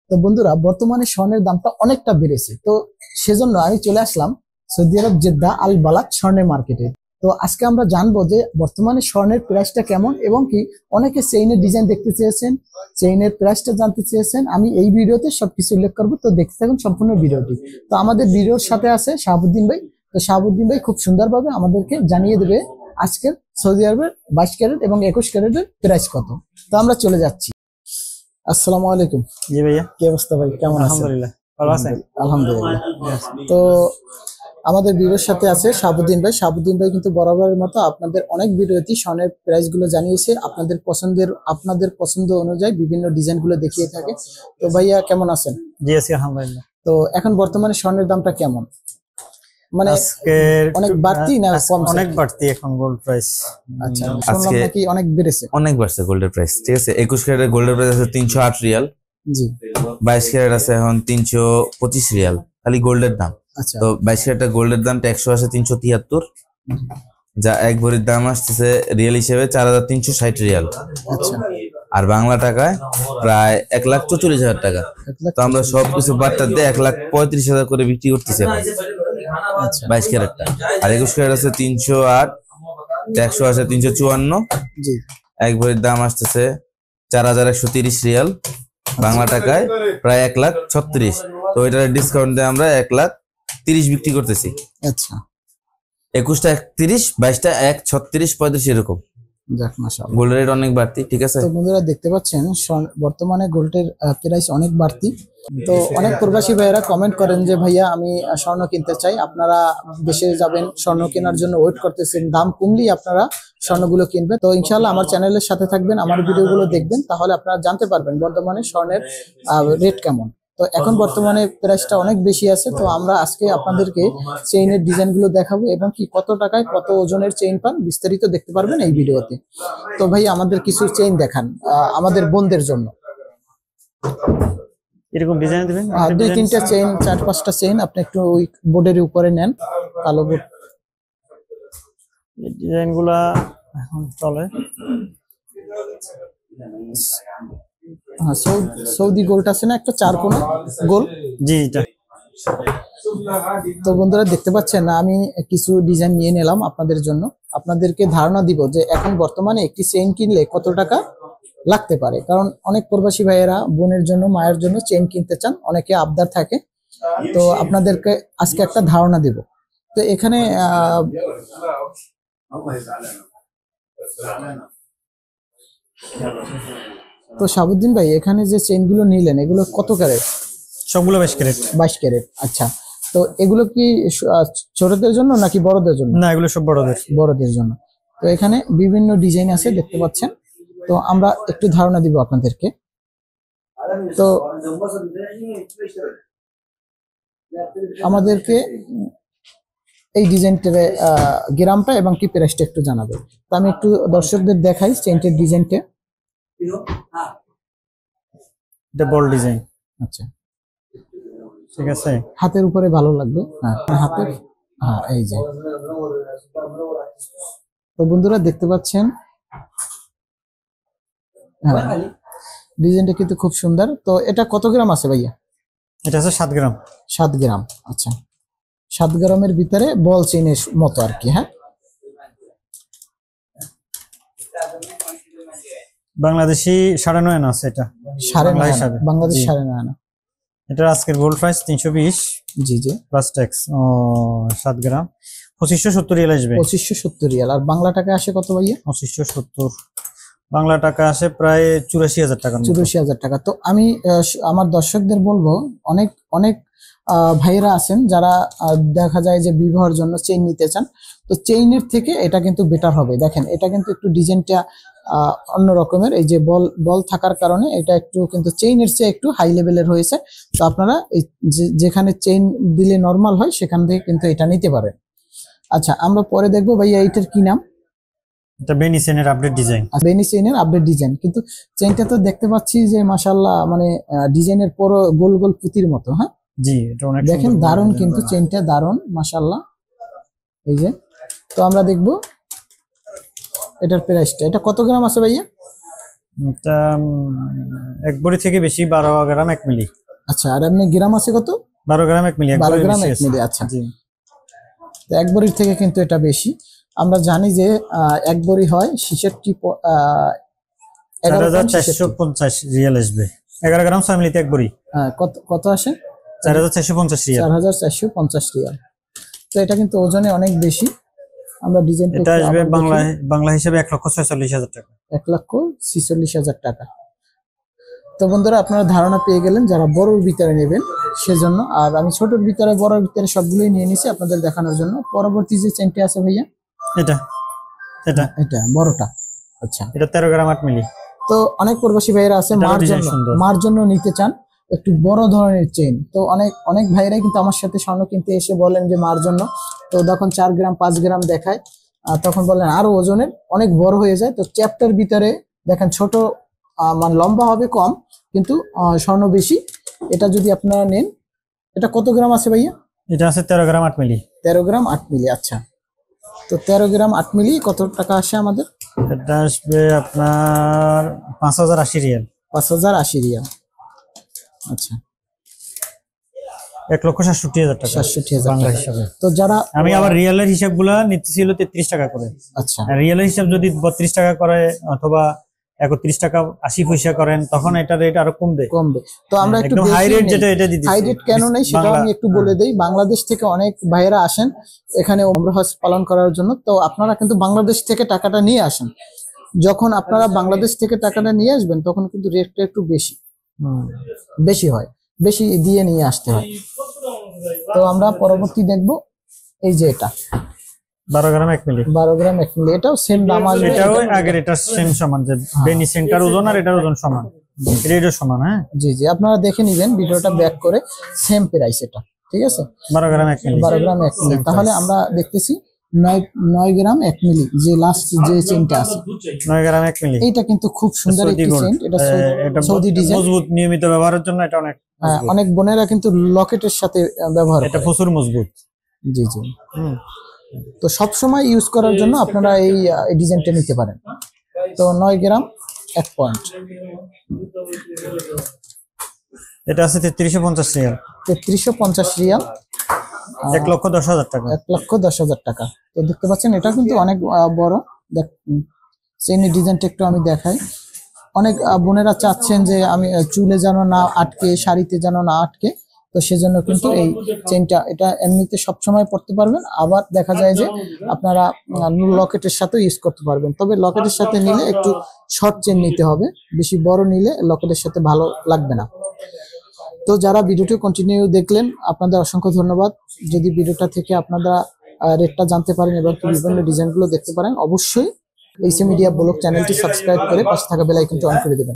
তো বন্ধুরা, বর্তমানে স্বর্ণের দামটা অনেকটা বেড়েছে, তো সেজন্য আমি চলে আসলাম সৌদি আরব জেদ্দা আল বালাদ স্বর্ণের মার্কেটে। তো আজকে আমরা জানবো যে বর্তমানে স্বর্ণের প্রাইসটা কেমন, এবং কি অনেকে চেইনের ডিজাইন দেখতে চেয়েছেন, চেইনের প্রাইসটা জানতে চেয়েছেন। আমি এই ভিডিওতে সবকিছু উল্লেখ করবো, তো দেখতে থাকুন সম্পূর্ণ ভিডিওটি। তো আমাদের ভিডিওর সাথে আছে শাহাবুদ্দিন ভাই। তো শাহাবুদ্দিন ভাই খুব সুন্দরভাবে আমাদেরকে জানিয়ে দেবে আজকের সৌদি আরবের 22 ক্যারেট এবং 21 ক্যারেটের প্রাইস কত। তো আমরা চলে যাচ্ছি। আসসালামু আলাইকুম। জি ভাইয়া, কি অবস্থা ভাই, কেমন আছেন? আলহামদুলিল্লাহ ভালো আছেন? আলহামদুলিল্লাহ। তো আমাদের ভিডিওর সাথে আছে শাহাবুদ্দিন ভাই। শাহাবুদ্দিন ভাই কিন্তু বরাবরের মতো আপনাদের অনেক ভিডিওতে স্বর্ণের প্রাইস গুলো জানিয়েছে, আপনাদের পছন্দ অনুযায়ী বিভিন্ন ডিজাইন গুলো দেখিয়ে থাকে। তো ভাইয়া কেমন আছেন? জি আছি আলহামদুলিল্লাহ। তো এখন বর্তমানে স্বর্ণের দামটা কেমন? মানে আজকে অনেক বাড়তি না কম? অনেক বাড়তি এখন গোল্ড প্রাইস। আচ্ছা, শুনলাম নাকি অনেক বেড়েছে। অনেক বাড়ছে গোল্ডের প্রাইস। ঠিক আছে, 21 ক্যারেটের গোল্ডের প্রাইস আছে 308 রিয়াল। জি। 22 ক্যারেট আছে এখন 325 রিয়াল, খালি গোল্ডের দাম। আচ্ছা। তো 22 ক্যারেটের গোল্ডের দামটা 100 আছে 373, যা এক ভরির দাম আসতেছে রিয়াল হিসেবে 4360 রিয়াল। আচ্ছা। আর বাংলা টাকায় প্রায় 1,44,000 টাকা। তো আমরা সবকিছু বার্তা দিয়ে 1,35,000 করে বিক্রি করতেছি এখন। আচ্ছা। 22 ক্যারেটটা। আর 21 ক্যারেট আছে 308, 100 আছে 354। জি। এক ভরির দাম আসতেছে 4130 রিয়াল, বাংলা টাকায় প্রায় 1,36,000। তো এটার ডিসকাউন্ট দিয়ে আমরা 1,30,000 বিক্রি করতেছি। আচ্ছা। 21টা 31, 22টা 1,36, 35 এরকম। যাক মাশাআল্লাহ, গোল্ড রেট অনেক বাড়তি। ঠিক আছে, তো বন্ধুরা দেখতে পাচ্ছেন বর্তমানে গোল্ডের প্রাইস অনেক বাড়তি। তো অনেক প্রবাসী ভাইয়েরা কমেন্ট করেন যে ভাইয়া আমি স্বর্ণ কিনতে চাই, আপনারা দেশে যাবেন স্বর্ণ কেনার জন্য ওয়েট করতেছেন, দাম কমলেই আপনারা স্বর্ণগুলো কিনবেন। তো ইনশাআল্লাহ আমার চ্যানেলের সাথে থাকবেন, আমার ভিডিওগুলো দেখবেন, তাহলে আপনারা জানতে পারবেন বর্তমানে স্বর্ণের রেট কেমন। তো এখন বর্তমানে প্রাইসটা অনেক বেশি আছে। তো আমরা আজকে আপনাদেরকে চেইনের ডিজাইন গুলো দেখাবো, এবং কি কত টাকায় কত ওজনের চেইন পান বিস্তারিত দেখতে পারবেন এই ভিডিওতে। তো ভাই আমাদের কিছু চেইন দেখান আমাদের বোনদের জন্য। এরকম ডিজাইন দিবেন? 2-3টা চেইন, 4-5টা চেইন আপনি একটু ওই বোর্ডের উপরে নেন, কালো বোর্ড। এই ডিজাইন গুলা এখন চলে। হ্যাঁ, সৌদি গোল্ড আছে না একটা 4 কোণা গোল? জি, এটা। তো বন্ধুরা দেখতে পাচ্ছেন আমি কিছু ডিজাইন নিয়ে নিলাম আপনাদের জন্য, আপনাদেরকে ধারণা দিব যে এখন বর্তমানে একটি চেইন কিনলে কত টাকা লাগতে পারে। কারণ অনেক প্রবাসী ভাইয়েরা বোনের জন্য, মায়ের জন্য চেইন কিনতে চান, অনেকে আবদার থাকে। তো আপনাদেরকে আজকে একটা ধারণা দিব। তো এখানে তো শাহাবুদ্দিন ভাই এখানে যে চেইন গুলো নিলেন এগুলো কত ক্যারেট? সবগুলো 22 ক্যারেট। 22 ক্যারেট। আচ্ছা, তো এগুলো কি ছোটদের জন্য নাকি বড়দের জন্য? না, এগুলো সব বড়দের জন্য। তো এখানে বিভিন্ন ডিজাইন আছে দেখতে পাচ্ছেন। তো আমরা একটু ধারণা দিব আপনাদেরকে। তো আমাদেরকে এই ডিজাইনটার গ্রামটা এবং কি প্রাইসটা একটু জানাবে। তো আমি একটু দর্শকদের দেখাই চেইনটার ডিজাইনটা। এটা বল ডিজাইন। আচ্ছা, ঠিক আছে, হাতের উপরে ভালো লাগবে। হ্যাঁ, হাতের, হ্যাঁ এই যে। তো বন্ধুরা দেখতে পাচ্ছেন, হ্যাঁ ডিজাইনটা কিন্তু খুব সুন্দর। তো এটা কত গ্রাম আছে ভাইয়া? এটা আছে 7 গ্রাম। 7 গ্রাম। আচ্ছা, 7 গ্রামের ভিতরে বল চেইনের মতো আর কি। হ্যাঁ, বাংলাদেশি 9.5 আছে এটা। 9.5 বাংলাদেশ 9.5 না। এটা আজকের গোল্ড প্রাইস 320। জি জি, প্লাস ট্যাক্স। 7 গ্রাম 2570 রিয়াল আসবে। 2570 রিয়াল। আর বাংলা টাকা আসে কত ভাইয়া? 2570 বাংলা টাকা আসে প্রায় 84,000 টাকা। 84,000 টাকা। তো আমি আমার দর্শকদের বলবো, অনেক অনেক ভাইয়েরা আছেন যারা দেখা যায় যে বিবাহের জন্য চেইন নিতে চান। তো চেইনের থেকে এটা কিন্তু বেটার হবে। দেখেন এটা কিন্তু একটু ডিজাইনটা অন্য রকমের, এই যে বল বল থাকার কারণে এটা একটু কিন্তু চেইনের চেয়ে একটু হাই লেভেলের হয়েছে। তো আপনারা যেখানে চেইন দিলে নরমাল হয় সেখান থেকে কিন্তু এটা নিতে পারেন। আচ্ছা, আমরা পরে দেখবো ভাইয়া এইটার কি নাম? এটা বেনি চেইনের আপডেট ডিজাইন। বেনি চেইনের আপডেট ডিজাইন। কিন্তু চেইনটা তো দেখতে পাচ্ছি যে মাশাআল্লাহ, মানে ডিজাইনের পুরো গোল গোল পুতির মতো। হ্যাঁ জি, এটা অনেক দেখেন দারুণ, কিন্তু চেইনটা দারুণ মাশাআল্লাহ। এই যে, তো আমরা দেখবো এটার প্রাইসটা। এটা কত গ্রাম আছে ভাইয়া? এটা এক বড়ি থেকে বেশি, 12 গ্রাম 1 মিলি। আচ্ছা, আর এমনি গ্রাম আছে কত? 12 গ্রাম 1 মিলি। 12 গ্রাম 1 মিলি। আচ্ছা, জি। তো এক বড়ির থেকে কিন্তু এটা বেশি। আমরা জানি যে এক বড়ি হয় 4450 রিয়াল আসবে। 11 গ্রাম 6 মিলিতে এক বড়ি। কত কত আসে? 4450 রিয়াল। 4450 রিয়াল। তো এটা কিন্তু ওজনে অনেক বেশি। আমরা ডিজাইন এটা আসবে বাংলা হিসেবে 1,46,000 টাকা। 1,46,000 টাকা। তো বন্ধুরা, আপনারা ধারণা পেয়ে গেলেন যারা বড়র ভিতরে নেবেন সেজন্য। আর আমি ছোটর ভিতরে বড়র ভিতরে সবগুলোই নিয়ে নিছি আপনাদের দেখানোর জন্য। পরবর্তী যে চেনটি আছে ভাইয়া, এটা এটা এটা বড়টা। আচ্ছা, এটা 13 গ্রাম 8 মিলি। তো অনেক প্রবাসী ভাইয়েরা আছে মার জন্য নিতে চান একটু বড় ধরনের চেইন। তো অনেক ভাইয়েরাই কিন্তু আমার সাথে স্বর্ণ কিনতে এসে বলেন যে মার জন্য, তো তখন 4 গ্রাম 5 গ্রাম দেখায়, তখন বলেন আরো ওজনের অনেক বড় হয়ে যায়। তো চ্যাপ্টার ভিতরে দেখেন ছোট, মানে লম্বা হবে কম কিন্তু স্বর্ণ বেশি। এটা যদি আপনারা নেন, এটা কত গ্রাম আছে ভাইয়া? এটা আছে 13 গ্রাম 8 মিলি। 13 গ্রাম 8 মিলি। আচ্ছা, তো 13 গ্রাম 8 মিলি কত টাকা আসে আমাদের? এটা আসবে আপনার 5080 রিয়াল। 5080 রিয়াল। আচ্ছা, 1,67,000 টাকা 67,000 বাংলা টাকা। হিসাবে। তো যারা আমি আবার রিয়ালের হিসাবগুলা নিতেছিল 33 টাকা করে। আচ্ছা, আর রিয়ালের হিসাব যদি 32 টাকা করে অথবা 31 টাকা 80 পয়সা করেন, তখন এটা রেট আরো কমবে। তো আমরা একটু একদম হাই রেট যেটা এটা দিচ্ছি। হাই রেট কেন নেই সেটা আমি একটু বলে দেই। বাংলাদেশ থেকে অনেক ভাইয়েরা আসেন এখানে উমরা হজ পালন করার জন্য। তো আপনারা কিন্তু বাংলাদেশ থেকে টাকাটা নিয়ে আসেন। যখন আপনারা বাংলাদেশ থেকে টাকাটা নিয়ে আসবেন তখন কিন্তু রেটটা একটু বেশি হয়, বেশি দিয়ে নিয়ে আসতে হয়। তো আমরা পরবর্তী দেখব এই যে এটা 12 গ্রাম 1 মিলি। 12 গ্রাম 1 মিলি। এটাও সেম দাম আসবে। এটাও আগের এটা সেম সমান, যে বেনি সেন্টার ওজন আর এটার ওজন সমান, এটাও সমান। হ্যাঁ জি জি, আপনারা দেখে নিবেন ভিডিওটা ব্যাক করে, সেম প্রাইস এটা, ঠিক আছে? 12 গ্রাম 1 মিলি। 12 গ্রাম 1 মিলি। তাহলে আমরা দেখতেছি 9 গ্রাম 1 মিলি যে লাস্ট যে চেইনটা আছে, 9 গ্রাম 1 মিলি। এইটা কিন্তু খুব সুন্দর একটি চেইন। এটা সৌদি ডিজাইন, মজবুত, নিয়মিত ব্যবহারের জন্য এটা অনেক মজবুত। অনেক বোনেরা কিন্তু লকেটের সাথে ব্যবহার এটা করে। প্রচুর মজবুত। জি জি। তো সব সময় ইউজ করার জন্য আপনারা এই ডিজাইনটা নিতে পারেন। তো 9 গ্রাম 1 পয়েন্ট। এটা আছে 3350 রিয়াল। 3350 রিয়াল, 1,10,000 টাকা। 1,10,000 টাকা। তো দেখতে পাচ্ছেন এটা কিন্তু অনেক বড়। চেইনের ডিজাইনটা একটু আমি দেখাই। অনেক বোনেরা চাচ্ছেন যে আমি চুলে যেন না আটকে, শাড়িতে যেন না আটকে, তো সেজন্য কিন্তু এই চেইনটা এটা এমনিতে সবসময় পরতে পারবেন। আবার দেখা যায় যে আপনারা লকেটের সাথে ইউজ করতে পারবেন। তবে লকেটের সাথে নিলে একটু শর্ট চেইন নিতে হবে, বেশি বড় নিলে লকেটের সাথে ভালো লাগবে না। তো যারা ভিডিওটি কন্টিনিউ দেখলেন আপনাদের অসংখ্য ধন্যবাদ। যদি ভিডিওটা থেকে আপনারা রেটটা জানতে পারেন এবং বিভিন্ন ডিজাইনগুলো দেখতে পারেন, অবশ্যই এইসি মিডিয়া ব্লগ চ্যানেলটি সাবস্ক্রাইব করে পাশে থাকা বেল আইকনটি অন করে দেবেন।